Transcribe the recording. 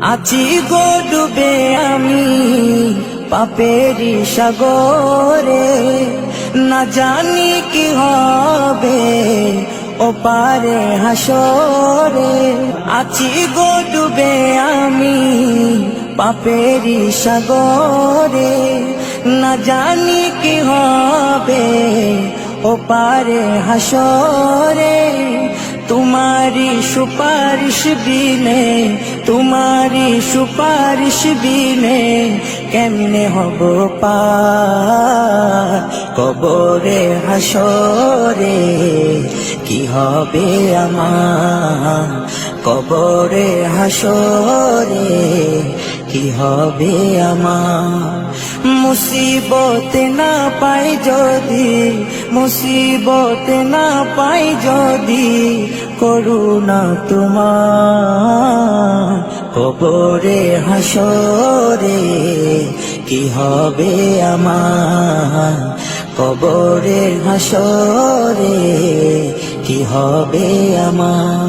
আছি গো ডুবে আমি পাপেরি সাগরে, না জানি কি হবে ও পারে হাসরে। আছি গো ডুবে আমি পাপেরি সাগরে, না জানি কি হবে ও পারে হাসরে। तुम्हारी सुपारिश बिने, तुम्हारी सुपारिश बिने केमने हबो पार कबरे हासरे। कि हबे आमार कबरे हासरे, कि हबे आमार। मुसीबत ना पाई जदि, मुसीबत ना पाई जदि করুণা তোমার কবরে হাসরে। কি হবে আমার কবরে হাসরে, কি হবে আমার।